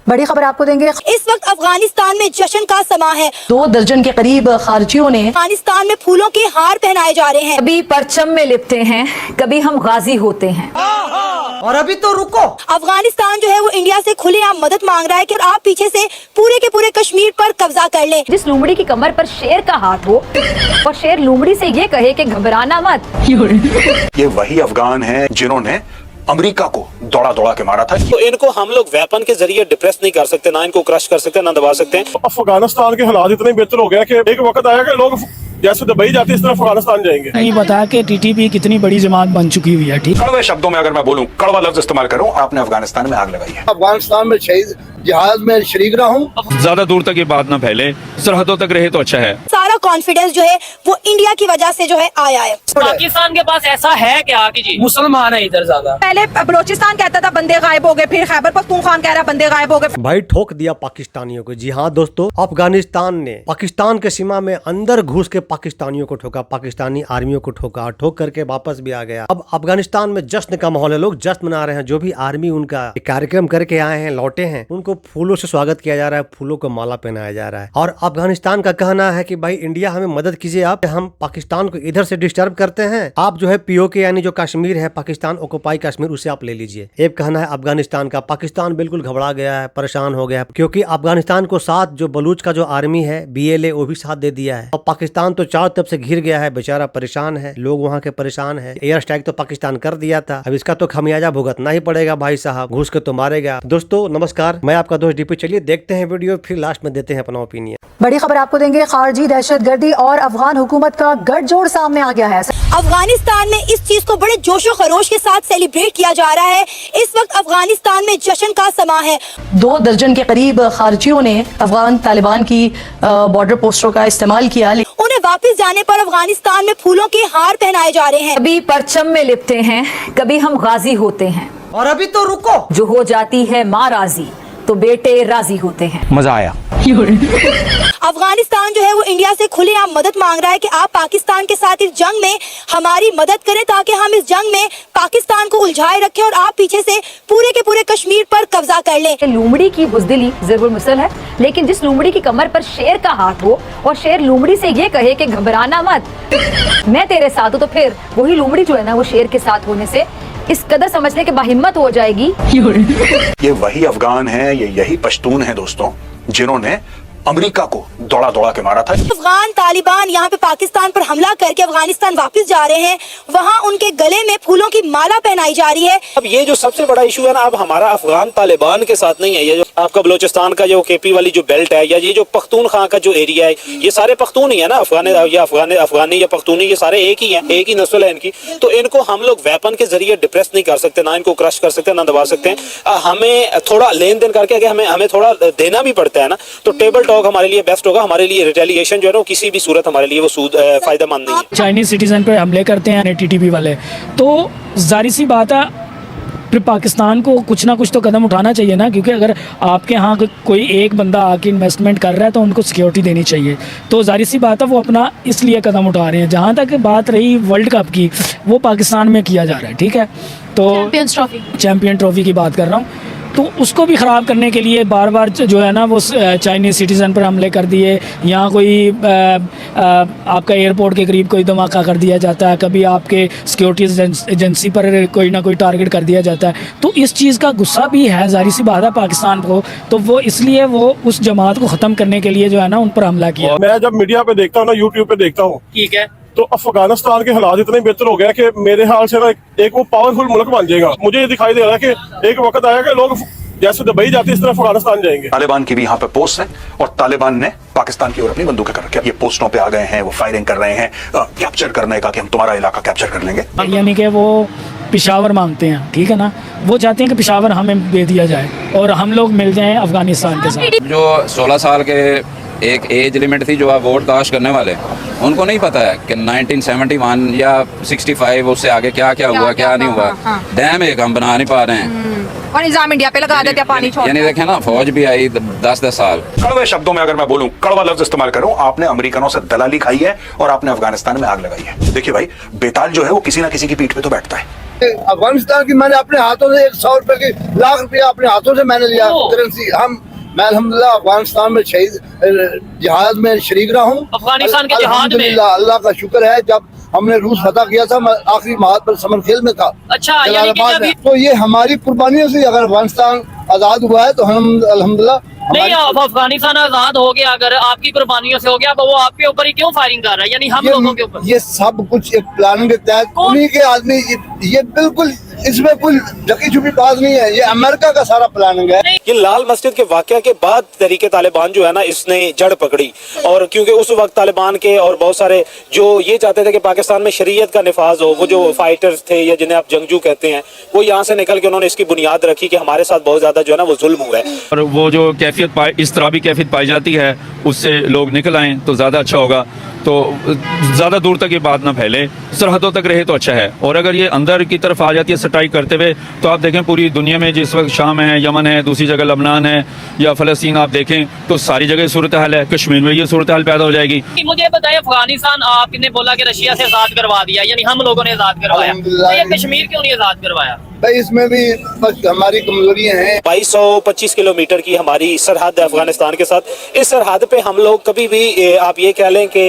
बड़ी खबर आपको देंगे। इस वक्त अफगानिस्तान में जश्न का समा है। 2 दर्जन के करीब खारजियों ने अफगानिस्तान में फूलों के हार पहनाए जा रहे हैं। कभी परचम में लिपटे हैं, कभी हम गाजी होते हैं। और अभी तो रुको, अफगानिस्तान जो है वो इंडिया से खुलेआम मदद मांग रहा है कि आप पीछे से पूरे के पूरे कश्मीर पर कब्जा कर लें। जिस लोमड़ी की कमर पर शेर का हाथ हो और शेर लोमड़ी से ये कहे कि घबराना मत। ये वही अफगान हैं जिन्होंने अमेरिका को दौड़ा दौड़ा के मारा था। तो इनको हम लोग वेपन के जरिए डिप्रेस नहीं कर सकते, ना इनको क्रश कर सकते, ना दबा सकते हैं। अफगानिस्तान के हालात इतने बेहतर हो गया कि एक वक्त आया कि लोग जैसे दुबई जाते इस तरह अफगानिस्तान जाएंगे। नहीं पता कि टीटीपी कितनी बड़ी जमात बन चुकी हुई है। ठीक, कड़वे शब्दों में अगर मैं बोलूं, कड़वा लफ्ज इस्तेमाल करूं, आपने अफगानिस्तान में आग लगाई है। अफगानिस्तान में शहीद जहाज में शरीक रहा हूँ। ज्यादा दूर तक ये बात ना फैले, सरहदों तक रहे तो अच्छा है। सारा कॉन्फिडेंस जो है वो इंडिया की वजह से जो है आया है। पाकिस्तान के पास ऐसा है क्या कि जी मुसलमान है इधर ज्यादा। पहले बलोचिस्तान कहता था बंदे गायब हो गए, फिर खैबर पख्तूनख्वा कह रहा बंदे गायब हो गए। भाई ठोक दिया पाकिस्तानियों को। जी हाँ दोस्तों, अफगानिस्तान ने पाकिस्तान के सीमा में अंदर घुस के पाकिस्तानियों को ठोका, पाकिस्तानी आर्मियों को ठोका, ठोक करके वापस भी आ गया। अब अफगानिस्तान में जश्न का माहौल है, लोग जश्न मना रहे हैं। जो भी आर्मी उनका कार्यक्रम करके आए हैं, लौटे हैं, उनको फूलों से स्वागत किया जा रहा है, फूलों को माला पहनाया जा रहा है। और अफगानिस्तान का कहना है कि भाई इंडिया हमें मदद कीजिए, आप हम पाकिस्तान को इधर से डिस्टर्ब करते हैं, आप जो है पीओके यानी जो कश्मीर है, पाकिस्तान ऑक्युपाई कश्मीर, उसे आप ले लीजिए। एक कहना है अफगानिस्तान का। पाकिस्तान बिल्कुल घबरा गया है, परेशान हो गया है, क्योंकि अफगानिस्तान को साथ जो बलूच का जो आर्मी है BLA वो भी साथ दे दिया है। और पाकिस्तान तो चारों तरफ से घिर गया है, बेचारा परेशान है, लोग वहाँ के परेशान है। एयर स्ट्राइक तो पाकिस्तान कर दिया था, अब इसका तो खमियाजा भुगतना ही पड़ेगा भाई साहब, घुस के तो मारेगा। दोस्तों नमस्कार, मैं आपका दोस्त DP। चलिए देखते हैं वीडियो, फिर लास्ट में देते हैं अपना ओपिनियन। बड़ी खबर आपको देंगे। खारजी दहशतगर्दी और अफगान हुकूमत का गठजोड़ सामने आ गया है। अफगानिस्तान में इस चीज को बड़े जोशो खरोश के साथ सेलिब्रेट किया जा रहा है। इस वक्त अफगानिस्तान में जश्न का समा है। 2 दर्जन के करीब खारजियों ने अफगान तालिबान की बॉर्डर पोस्टरों का इस्तेमाल किया। उन्हें वापस जाने पर अफगानिस्तान में फूलों के हार पहनाए जा रहे हैं। कभी परचम में लिपटे हैं, कभी हम गाजी होते हैं। और अभी तो रुको, जो हो जाती है माँ राजी तो बेटे राजी होते हैं। मजा आया। अफगानिस्तान जो है वो इंडिया से खुलेआम मदद मांग रहा है कि आप पाकिस्तान के साथ इस जंग में हमारी मदद करें, ताकि हम इस जंग में पाकिस्तान को उलझाए रखें और आप पीछे से पूरे के पूरे कश्मीर पर कब्जा कर लें। लोमड़ी की बुजदिली ज़रूर मुसल है, लेकिन जिस लोमड़ी की कमर पर शेर का हाथ हो और शेर लोमड़ी से ये कहे कि घबराना मत, मैं तेरे साथ हूँ, तो फिर वही लोमड़ी जो है ना वो शेर के साथ होने से इस कदर समझने के बाहिम्मत हो जाएगी। ये वही अफगान हैं, ये यही पश्तून हैं दोस्तों, जिन्होंने अमेरिका को दौड़ा दौड़ा के मारा था। अफगान तालिबान यहाँ पे पाकिस्तान पर हमला करके अफगानिस्तान वापस जा रहे हैं, वहाँ उनके गले में फूलों की माला पहनाई जा रही है। अब ये जो सबसे बड़ा इशू है ना, अब हमारा अफगान तालिबान के साथ नहीं है। ये जो आपका बलोचिस्तान का जो KP वाली जो बेल्ट है, या ये जो पख्तूनख्वा का जो एरिया है, ये सारे पख्तून ही है ना, अफगानी या पख्तूनी, ये सारे एक ही है, एक ही नस्ल है इनकी। तो इनको हम लोग वेपन के जरिए डिप्रेस नहीं कर सकते, ना इनको क्रश कर सकते, ना दबा सकते हैं। हमें थोड़ा लेन देन करके हमें थोड़ा देना भी पड़ता है ना, तो टेबल टॉक हमारे लिए बेस्ट होगा। हमारे लिए रिटेलिएशन जो है ना किसी भी सूरत हमारे लिए वो फायदेमंद नहीं है। चाइनीज सिटीजन पे हमले करते हैं TTP वाले, तो जाहिर सी बात है फिर पाकिस्तान को कुछ ना कुछ तो कदम उठाना चाहिए ना, क्योंकि अगर आपके यहाँ कोई एक बंदा आके इन्वेस्टमेंट कर रहा है तो उनको सिक्योरिटी देनी चाहिए। तो जाहिर सी बात है वो अपना इसलिए कदम उठा रहे हैं। जहाँ तक बात रही वर्ल्ड कप की, वो पाकिस्तान में किया जा रहा है, ठीक है, तो चैम्पियन ट्रॉफी की बात कर रहा हूँ, तो उसको भी ख़राब करने के लिए बार बार जो है ना वो चाइनीज़ सिटीज़न पर हमले कर दिए। यहाँ कोई आपका एयरपोर्ट के करीब कोई धमाका कर दिया जाता है, कभी आपके सिक्योरिटी एजेंसी पर कोई ना कोई टारगेट कर दिया जाता है। तो इस चीज़ का गुस्सा भी है जाहिर सी बात है पाकिस्तान को, तो वो इसलिए वो उस जमात को ख़त्म करने के लिए जो है ना उन पर हमला किया। मैं जब मीडिया पे देखता हूँ ना, YouTube पे देखता हूँ, ठीक है, तो अफगानिस्तान के हालात इतने बेहतर हो गया कि मेरे ख्याल से ना एक वो पावरफुल मुल्क बन जाएगा। मुझे ये दिखाई दे रहा है कि एक वक्त आया कि लोग जैसे दुबई जाते इस तरह अफगानिस्तान जाएंगे। तालिबान की भी यहाँ पे पोस्ट है, और तालिबान ने पाकिस्तान की ओर अपनी बंदूकें कर रखी है। ये पोस्टों पे आ गए हैं, वो फायरिंग कर रहे हैं, कैप्चर करने का कि हम तुम्हारा इलाका कैप्चर कर लेंगे। यानी कि वो पेशावर मांगते हैं, ठीक है ना, वो चाहते हैं कि पेशावर हमें दे दिया जाए और हम लोग मिल जाएं अफगानिस्तान के साथ। जो 16 साल के एक एज लिमिट थी जो आप वोट कास्ट करने वाले, उनको नहीं पता है कि 1971 या 65 उससे आगे क्या क्या हुआ, क्या नहीं हुआ। डैम एक हम बना नहीं पा रहे हैं और निजाम इंडिया पे लगा देते हैं पानी छोड़। यानी देखें ना, फौज भी आई 10-10 साल। कड़वे शब्दों में अगर मैं बोलूं, कड़वा लफ्ज इस्तेमाल करूं, आपने अमेरिकनों से दलाली खाई है और आपने अफगानिस्तान में आग लगाई है। देखिए भाई, बेताल जो है वो किसी ना किसी की पीठ पे तो बैठता है। अफगानिस्तान की मैंने अपने हाथों से 100 रुपए की लाख रुपया अपने हाथों से मैंने लिया करेंसी। मैं अल्हम्दुलिल्लाह अफगानिस्तान में शहीद जिहाद में शरीक रहा हूँ। अफगानिस्तान के जिहाद में अल्लाह का शुक्र है, जब हमने रूस फतह किया था, मैं आखिरी महाद पर समरखेल में था। अच्छा, यानी कि जलालाबाद में। तो ये हमारी कुर्बानियों से अगर अफगानिस्तान आजाद हुआ है तो हम अल्हम्दुलिल्लाह नहीं, अब अफगानिस्तान आजाद हो गया, अगर आपकी कुर्बानियों से हो गया तो वो आपके ऊपर ही क्यों फायरिंग कर रहा है, यानी हम लोगों के ऊपर? ये सब कुछ एक प्लानिंग के तहत उन्हीं के आदमी, ये बिल्कुल इसमें कोई ढकी छुपी बात नहीं है, ये अमेरिका का सारा प्लानिंग है। ये लाल मस्जिद के वाकया के बाद तहरीके तालिबान जो है ना, इसने जड़ पकड़ी। और क्योंकि उस वक्त तालिबान के और बहुत सारे जो ये चाहते थे कि पाकिस्तान में शरीयत का निफाज हो, वो जो फाइटर्स थे या जिन्हें आप जंगजू कहते हैं, वो यहाँ से निकल के उन्होंने इसकी बुनियाद रखी कि हमारे साथ बहुत ज्यादा जो है ना वो जुल्म हुआ है। और वो जो कैफियत इस तरह भी कैफियत पाई जाती है, उससे लोग निकल आएँ तो ज़्यादा अच्छा होगा। तो ज़्यादा दूर तक ये बात ना फैले, सरहदों तक रहे तो अच्छा है। और अगर ये अंदर की तरफ आ जाती है स्ट्राइक करते हुए, तो आप देखें पूरी दुनिया में जिस वक्त शाम है, यमन है, दूसरी जगह लबनान है या फ़लस्तीन, आप देखें तो सारी जगह सूरत हाल है। कश्मीर में ये सूरत हाल पैदा हो जाएगी। मुझे बताइए, अफगानिस्तान आपने बोला कि रशिया से आजाद करवा दिया, यानी हम लोगों ने आजाद करवाया, तो ये कश्मीर क्यों नहीं आजाद करवाया? भाई इसमें भी बस हमारी कमजोरियां हैं। 2225 किलोमीटर की हमारी सरहद है अफगानिस्तान के साथ। इस सरहद पे हम लोग कभी भी आप ये कह लें कि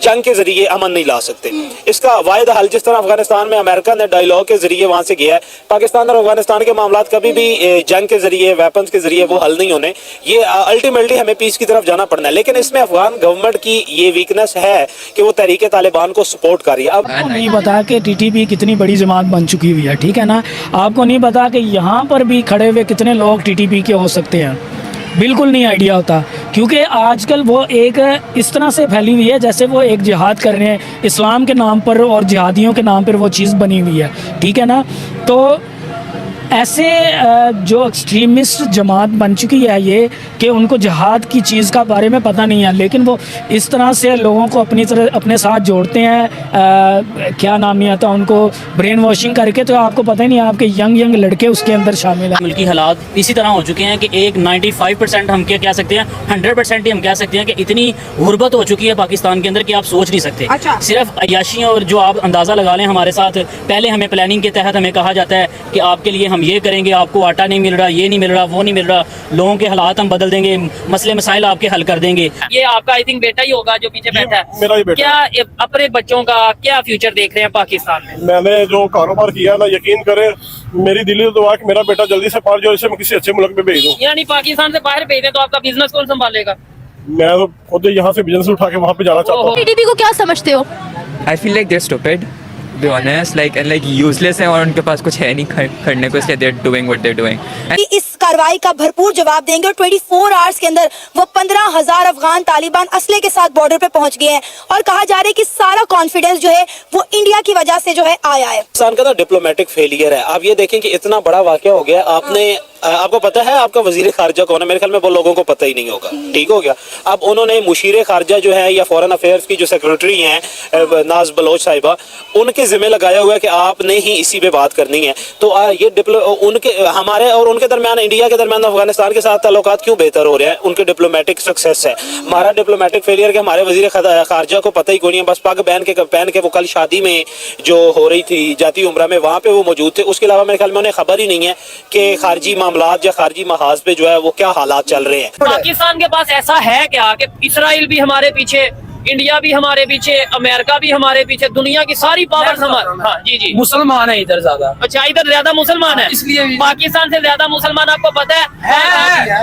जंग के जरिए अमन नहीं ला सकते। इसका वाहिद हल, जिस तरह अफगानिस्तान में अमेरिका ने डायलॉग के जरिए वहां से गया है, पाकिस्तान और अफगानिस्तान के मामला कभी भी जंग के जरिए, वेपन्स के जरिए वो हल नहीं होने। ये अल्टीमेटली हमें पीस की तरफ जाना पड़ना है। लेकिन इसमें अफगान गवर्नमेंट की ये वीकनेस है कि वो तहरीके तालिबान को सपोर्ट कर रही है। अब नहीं पता कि टीटीपी कितनी बड़ी जमात बन चुकी हुई है, ठीक है ना। आपको नहीं पता कि यहाँ पर भी खड़े हुए कितने लोग टीटीपी के हो सकते हैं, बिल्कुल नहीं आइडिया होता। क्योंकि आजकल वो एक इस तरह से फैली हुई है जैसे वो एक जिहाद कर रहे हैं इस्लाम के नाम पर और जिहादियों के नाम पर वो चीज़ बनी हुई है, ठीक है ना। तो ऐसे जो एक्सट्रीमिस्ट जमात बन चुकी है ये कि उनको जिहाद की चीज़ का बारे में पता नहीं है, लेकिन वो इस तरह से लोगों को अपने साथ जोड़ते हैं। क्या नाम नहीं आता उनको, ब्रेन वॉशिंग करके। तो आपको पता ही नहीं, आपके यंग लड़के उसके अंदर शामिल हैं। मुल्की हालात इसी तरह हो चुके हैं कि एक 95% हम क्या कह सकते हैं, 100% ही हम कह सकते हैं कि इतनी गुर्बत हो चुकी है पाकिस्तान के अंदर कि आप सोच नहीं सकते। अच्छा। सिर्फ अय्याशी, और जो आप अंदाज़ा लगा लें, हमारे साथ पहले हमें प्लानिंग के तहत हमें कहा जाता है कि आपके लिए हम ये करेंगे, आपको आटा नहीं मिल रहा, ये नहीं मिल रहा, वो नहीं मिल रहा, लोगों के हालात हम बदल देंगे, मसले मसाइल आपके हल कर देंगे। ये आपका आई थिंक बेटा ही होगा जो पीछे बैठा है। मेरा ही बेटा। क्या अपने बच्चों का क्या फ्यूचर देख रहे हैं पाकिस्तान में? मैंने जो कारोबार किया ना, यकीन करें मेरी दिली दुआ कि मेरा बेटा जल्दी से पढ़ जाए, इसे मैं किसी अच्छे मुल्क में भेज दूं। यानी पाकिस्तान से बाहर भेज दें तो आपका बिजनेस कौन संभालेगा? मैं तो खुद यहाँ से बिजनेस उठा के वहाँ पे जाना चाहता हूँ। टीटीपी को क्या समझते हो? I feel like they're stupid, to be honest, like useless है और उनके पास कुछ है नहीं करने को, इसलिए they're doing what they're doing. कि इस कार्रवाई का भरपूर जवाब देंगे और 24 आवर्स के अंदर वो 15,000 अफगान तालिबान असले के साथ बॉर्डर पे पहुंच गए हैं। और कहा जा रहा है कि सारा कॉन्फिडेंस जो है वो इंडिया की वजह से जो है आया है। पाकिस्तान का तो डिप्लोमेटिक फेलियर है। आप ये देखें कि इतना बड़ा वाकया हो गया। आपको पता है आपका वजीर खारजा कौन है? मेरे ख्याल में वो लोगों को पता ही नहीं होगा। ठीक हो गया। अब उन्होंने मुशीर खारजा जो है या फॉरेन अफेयर्स की जो सेक्रेटरी हैं नाज बलोच साहिबा, उनके जिम्मे लगाया हुआ है कि आपने ही इसी पे बात करनी है। तो ये उनके हमारे और उनके दरमियान, इंडिया के दरमियान अफगानिस्तान के साथ ताल्लुकात क्यों बेहतर हो रहे हैं? उनके डिप्लोमेटिक सक्सेस है। हमारा डिप्लोमेटिक फेलियर के हमारे वजीर खारजा को पता ही कोई नहीं है। बस पग पहन के वो कल शादी में जो हो रही थी जाती उम्रा में, वहाँ पे वो मौजूद थे। उसके अलावा मेरे ख्याल में उन्हें खबर ही नहीं है कि खारजी मामलात या खारजी महाज पे जो है वो क्या हालात चल रहे हैं। पाकिस्तान के पास ऐसा है क्या कि इसराइल भी हमारे पीछे, इंडिया भी हमारे पीछे, अमेरिका भी हमारे पीछे, दुनिया की सारी पावर्स हमारे? हाँ जी जी, मुसलमान है इधर ज्यादा। अच्छा, इधर ज्यादा मुसलमान है, इसलिए पाकिस्तान से ज्यादा मुसलमान आपको पता है?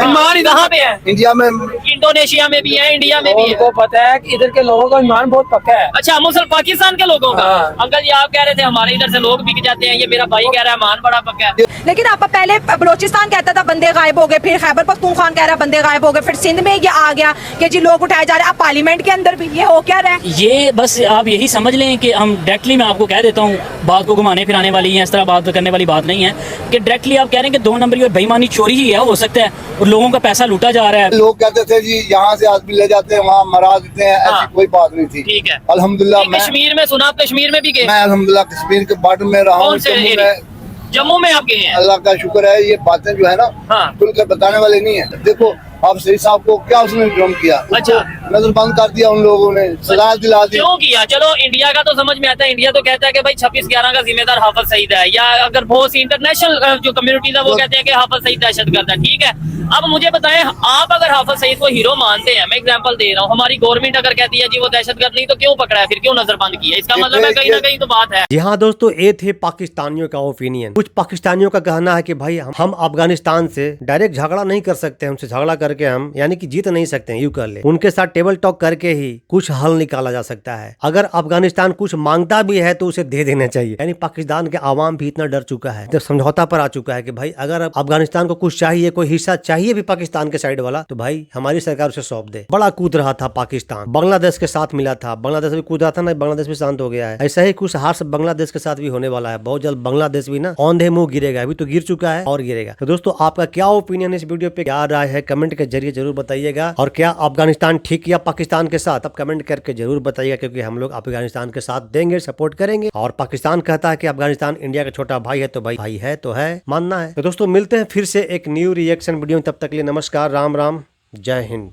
ईमान कहाँ पे है? इंडिया में, इंडोनेशिया में भी है, इंडिया में भी है। उनको पता है कि इधर के लोगों का ईमान बहुत पक्का है। अच्छा, पाकिस्तान के लोगों का? अंकल जी आप कह रहे थे हमारे इधर से लोग बिक जाते हैं, ये मेरा भाई कह रहा है ईमान बड़ा पक्का है। लेकिन आप पहले बलोचिस्तान कहता था बंदे गायब हो गए, फिर खैबर पख्तूनख्वा कह रहा है बंदे गायब हो गए, फिर सिंध में ये आ गया कि जी लोग उठाए जा रहे हैं। आप पार्लियामेंट के अंदर ये हो क्या रहा है? ये बस आप यही समझ लें कि हम डायरेक्टली, मैं आपको कह देता हूँ, बात को घुमाने फिराने वाली है, इस तरह बात करने वाली बात नहीं है कि डायरेक्टली आप कह रहे हैं कि 2 नंबरी और बेईमानी चोरी ही है, हो सकता है, और लोगों का पैसा लूटा जा रहा है। लोग कहते थे जी यहाँ से आदमी ले जाते हैं वहाँ मरा देते हैं, ऐसी कोई बात नहीं थी। ठीक है, अल्हम्दुलिल्लाह मैं कश्मीर में सुना, आप कश्मीर में भी गए? मैं अल्हम्दुलिल्लाह कश्मीर के बॉर्डर में रहा हूँ, जम्मू में आप गए हैं? अल्लाह का शुक्र है। ये बातें जो है ना खुलकर बताने वाले नहीं है। देखो आप सही साहब को क्या उसने जुर्म किया, अच्छा नजरबंद कर दिया उन लोगों ने, सजा दिला दी। क्यों किया? चलो इंडिया का तो समझ में आता है, इंडिया तो कहता है कि भाई 26/11 का जिम्मेदार हाफिज सईद है, या अगर बहुत सी इंटरनेशनल जो कम्युनिटीज है वो कहते हैं कि हाफिज सईद दहशतगर्द है। ठीक है, अब मुझे बताएं, आप अगर हाफिज सईद को हीरो मानते हैं, मैं एग्जांपल दे रहा हूँ, हमारी गवर्नमेंट अगर कहती है जी वो दहशतगर्द नहीं, तो क्यों पकड़ा है, फिर क्यों नजरबंद किया? इसका मतलब है कहीं ना कहीं तो बात है। जी हाँ दोस्तों, ये थे पाकिस्तानियों का ओपिनियन। कुछ पाकिस्तानियों का कहना है कि भाई हम अफगानिस्तान से डायरेक्ट झगड़ा नहीं कर सकते, हमसे झगड़ा करके हम यानी कि जीत नहीं सकते हैं, यूं कर ले। उनके साथ टेबल टॉक करके ही कुछ हल निकाला जा सकता है। अगर अफगानिस्तान कुछ मांगता भी है तो उसे दे देना चाहिए। यानी पाकिस्तान के आवाम भी इतना डर चुका है, जब समझौता पर आ चुका है कि भाई अगर अफगानिस्तान को कुछ चाहिए, कोई हिस्सा चाहिए भी पाकिस्तान के साइड वाला, तो भाई हमारी सरकार उसे सौंप दे। बड़ा कूद रहा था पाकिस्तान, बांग्लादेश के साथ मिला था, बांग्लादेश भी कूद रहा था ना, बांग्लादेश भी शांत हो गया है। ऐसा ही कुछ हार्स बांग्लादेश के साथ भी होने वाला है। बहुत जल्द बांग्लादेश भी ना औंधे मुंह गिरेगा, अभी तो गिर चुका है और गिरेगा। तो दोस्तों आपका क्या ओपिनियन है इस वीडियो पे, क्या राय है, कमेंट के जरिए जरूर बताइएगा। और क्या अफगानिस्तान ठीक किया पाकिस्तान के साथ, अब कमेंट करके जरूर बताइएगा, क्योंकि हम लोग अफगानिस्तान के साथ देंगे, सपोर्ट करेंगे। और पाकिस्तान कहता है कि अफगानिस्तान इंडिया का छोटा भाई है, तो भाई है तो है, मानना है। तो दोस्तों मिलते हैं फिर से एक न्यू रिएक्शन वीडियो, तब तक के लिए नमस्कार, राम राम, जय हिंद।